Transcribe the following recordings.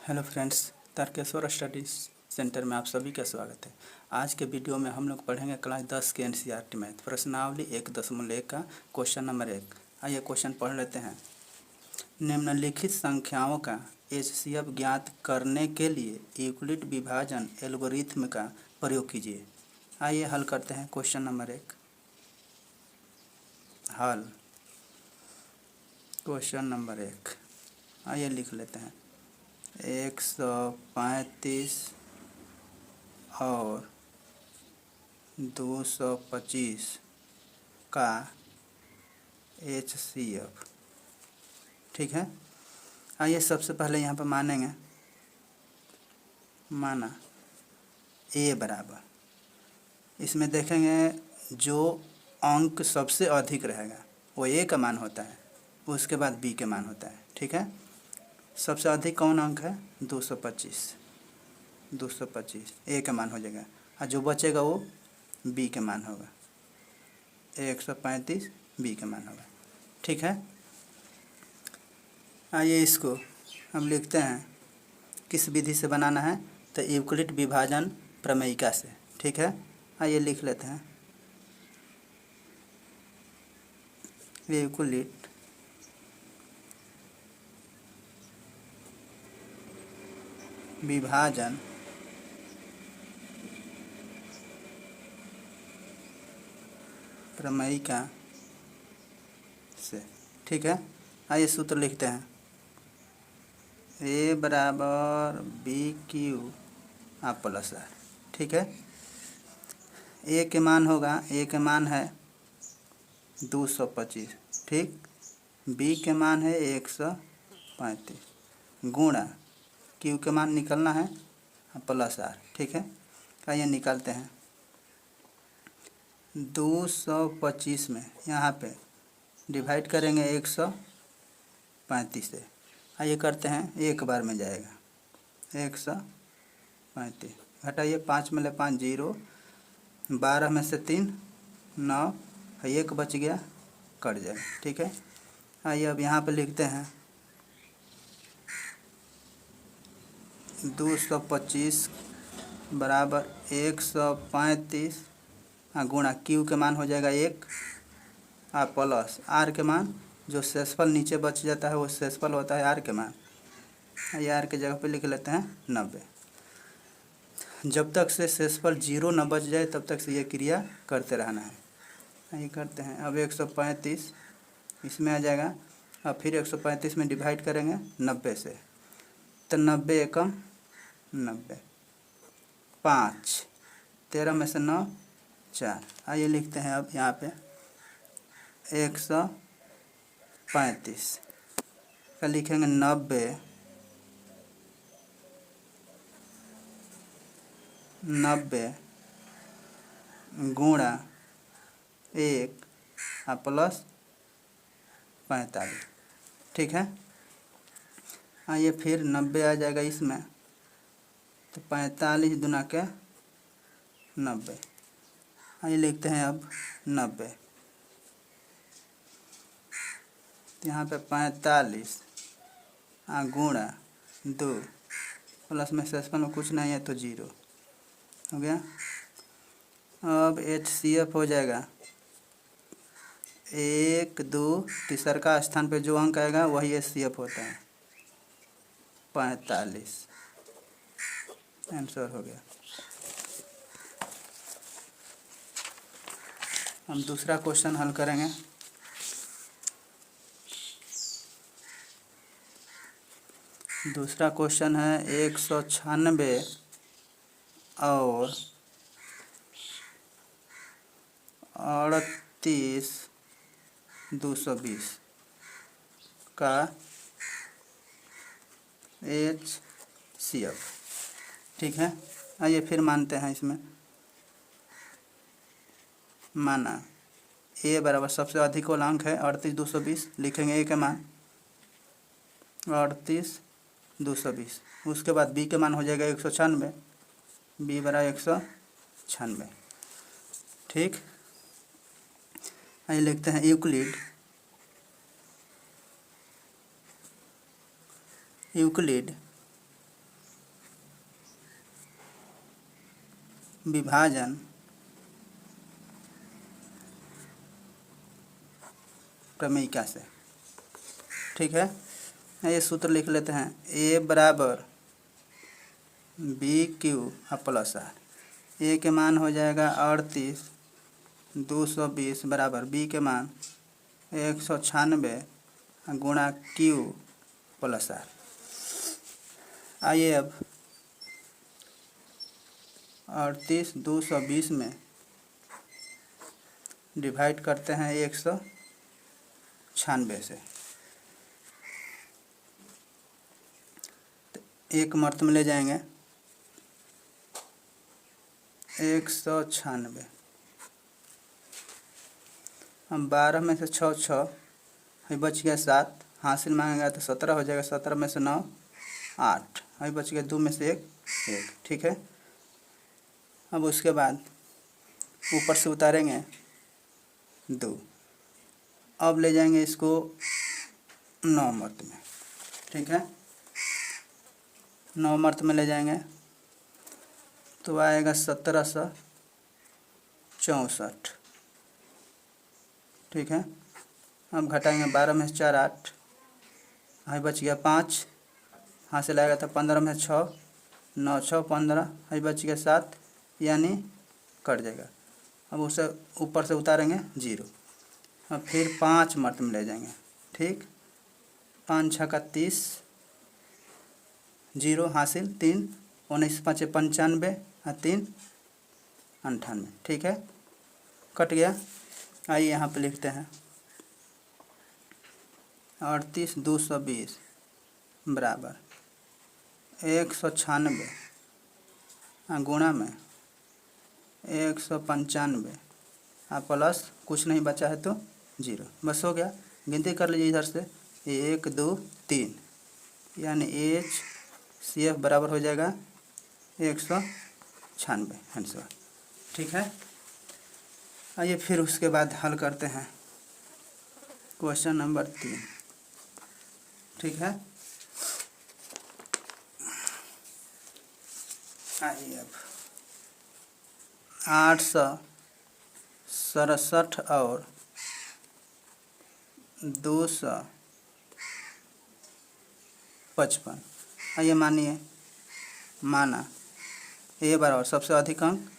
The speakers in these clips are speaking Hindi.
Hello friends, Tarakeshwar study centre में आप सभी का स्वागत है। आज के वीडियो में हम लोग पढ़ेंगे क्लास 10 के एनसीईआरटी मैथ प्रश्नावली 1.1 का क्वेश्चन नंबर 1। आइए क्वेश्चन पढ़ लेते हैं। निम्नलिखित संख्याओं का एचसीएफ ज्ञात करने के लिए यूक्लिड विभाजन एल्गोरिथ्म का प्रयोग कीजिए। आइए हल करते हैं क्वेश्चन नंबर 1। हल क्वेश्चन नंबर 1 आइए लिख लेते हैं। 135 और 225 का एचसीएफ। ठीक है, आइए सबसे पहले यहाँ पर मानेंगे। माना ए बराबर, इसमें देखेंगे जो अंक सबसे अधिक रहेगा वो ए का मान होता है, उसके बाद बी के मान होता है। ठीक है, सबसे अधिक कौन अंक है? 225 ए का मान हो जाएगा, और जो बचेगा वो बी के मान होगा। 135 बी के मान होगा। ठीक है, आइए इसको हम लिखते हैं। किस विधि से बनाना है? तो यूक्लिड विभाजन प्रमेयिका से। ठीक है, आइए लिख लेते हैं। यूक्लिड विभाजन प्रमेयिका से। ठीक है, आइए सूत्र लिखते हैं। ए बराबर बी क्यू आ प्लस आर। ठीक है, ए के मान होगा, ए के मान है 225। ठीक, बी के मान है 135 गुणा क्यू के मान निकलना है प्लस आर। ठीक है, आइए निकालते हैं। 225 में यहाँ पे डिवाइड करेंगे 135 से। आइए करते हैं, एक बार में जाएगा 135 घटाइए 5 में ले 5 0, 12 में से 3 9, एक बच गया, कट जाएगा। ठीक है, आइए अब यहाँ पे लिखते हैं 225 बराबर 135 गुणा क्यू के मान हो जाएगा 1 और प्लस आर के मान, जो शेषफल नीचे बच जाता है वो शेषफल होता है आर के मान। ये आर के जगह पे लिख लेते हैं 90। जब तक से शेषफल 0 न बच जाए तब तक से ये क्रिया करते रहना है। ये करते हैं। अब 135 इसमें आ जाएगा, अब फिर 135 में डिवाइड करेंगे 90 से, तो 90 एकम 90, 5 13 में से 9 4। आइए लिखते हैं अब यहाँ पे 135 का लिखेंगे 90 गुणा 1 और प्लस 45। ठीक है, आइए फिर 90 आ जाएगा इसमें, तो 45 दुना के 90। आइए लिखते हैं अब 90, तो यहाँ पे 45 गुणा 2 प्लस में शेषफल में कुछ नहीं है तो 0 हो गया। अब एचसीएफ हो जाएगा 1 2, तीसर का स्थान पे जो अंक आएगा वही एचसीएफ होता है, 45 आंसर हो गया। हम दूसरा क्वेश्चन हल करेंगे। दूसरा क्वेश्चन है 196 और 38 220 का एचसीएफ। ठीक है, आइए फिर मानते हैं। इसमें माना ए बराबर सबसे अधिक वाला अंक है 38 220, लिखेंगे ए के मान 38 220, उसके बाद बी के मान हो जाएगा 196, बी बराबर 196। ठीक, आइए लिखते हैं यूक्लिड विभाजन क्रमिका से। ठीक है, ये सूत्र लिख लेते हैं। ए बराबर बी क्यू प्लस आर। ए के मान हो जाएगा 38 220 बराबर बी के मान 196 गुणा क्यू प्लस आर। आइए अब 38 220 में डिवाइड करते हैं 196 से। एक मर्त में ले जाएंगे 196। हम 12 में से 6 6 बच गया 7, हासिल मांगेगा तो 17 हो जाएगा। 17 में से 9 8 बच गया 2 में से 1 1। ठीक है, अब उसके बाद ऊपर से उतारेंगे 2। अब ले जाएंगे इसको 9 मर्त में। ठीक है, 9 मर्त में ले जाएंगे तो आएगा 1764। ठीक है, अब घटाएंगे 12 में से 4 8 बच गया 5, हासिल आएगा तो 15 में 6 9 6 15 बच गया 7, यानी कट जाएगा। अब उसे ऊपर से उतारेंगे 0। अब फिर 5 मर्त में ले जाएंगे। ठीक, 5 6 का 30 0 हासिल 3 19 5 95 और 3 98। ठीक है, कट गया। आइए यहाँ पे लिखते हैं 38 220 बराबर 196 गुणा में 195 प्लस कुछ नहीं बचा है तो 0। बस हो गया। गिनती कर लीजिए इधर से 1 2 3, यानी HCF बराबर हो जाएगा 196 आंसर। ठीक है, आइए फिर उसके बाद हल करते हैं क्वेश्चन नंबर 3। ठीक है, आइए अब 867 और 255। आइए माना ए बराबर सबसे अधिक अंक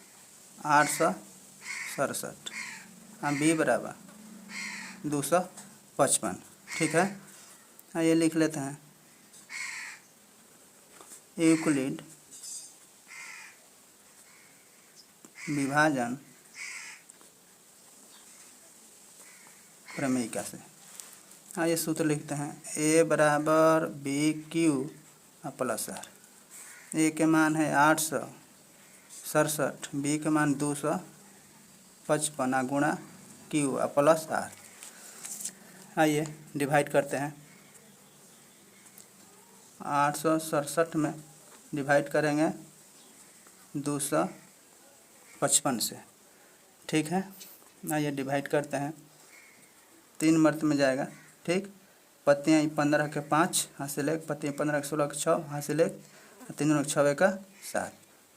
867 और बी बराबर 255। ठीक है, आइए लिख लेते हैं यूक्लिड विभाजन प्रमेयिका से। आइए सूत्र लिखते हैं। ए बराबर बी क्यू प्लस आर। ए के मान है 867, बी के मान 255 गुणा क्यू प्लस आर। आइए डिवाइड करते हैं। 867 में डिवाइड करेंगे 255 से। ठीक है, आइए डिवाइड करते हैं। 3 मर्त में जाएगा। ठीक, पत्तियाँ 15 के 5 हासिल 1, पत्तियाँ 15 के 16 के 6 हासिल 1, 3 6 का 7,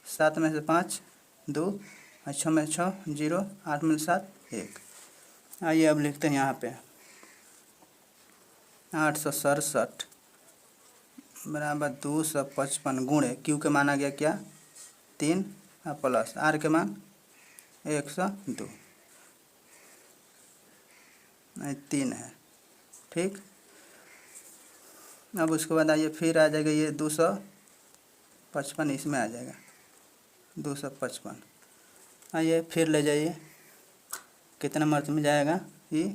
7 में से 5 2 और 6 में 6 0, 8 में 7 1। आइए अब लिखते हैं यहाँ पे 867 बराबर 255 गुणे क्यू के मान आ गया क्या 3 प्लस आर के मान 102 3 है। ठीक, अब उसके बाद आइए फिर आ जाएगा ये 255, इसमें आ जाएगा 255। आइए फिर ले जाइए, कितना मर्त में जाएगा ये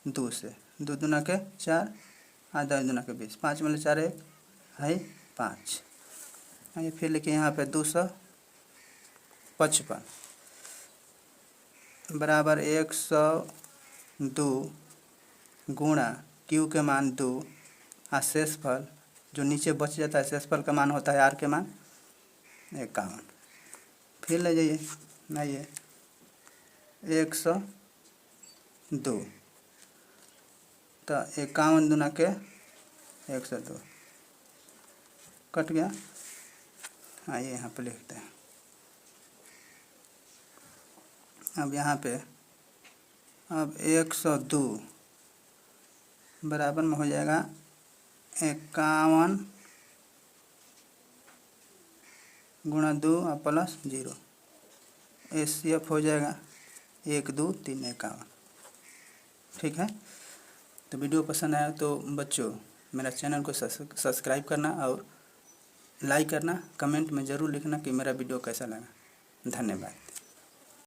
2 से 2 दूना के 4 और 10 दूना के 20, 5 में 4 1 है 5। आइए फिर लिखिए यहाँ पे 255 बराबर 102 गुणा क्यू के मान 2 और शेषफल जो नीचे बच जाता है शेषफल का मान होता है आर के मान 51। फिर ले जाइए, आइए 102 तो 51 दूना के 102 कट गया। आइए यहाँ पे लिखते हैं अब यहाँ पे अब 102 बराबर में हो जाएगा 51 गुणा 2 और प्लस 0। HCF हो जाएगा 1 2 3 51। ठीक है, तो वीडियो पसंद आया तो बच्चों मेरा चैनल को सब्सक्राइब करना और लाइक करना, कमेंट में ज़रूर लिखना कि मेरा वीडियो कैसा लगा। धन्यवाद।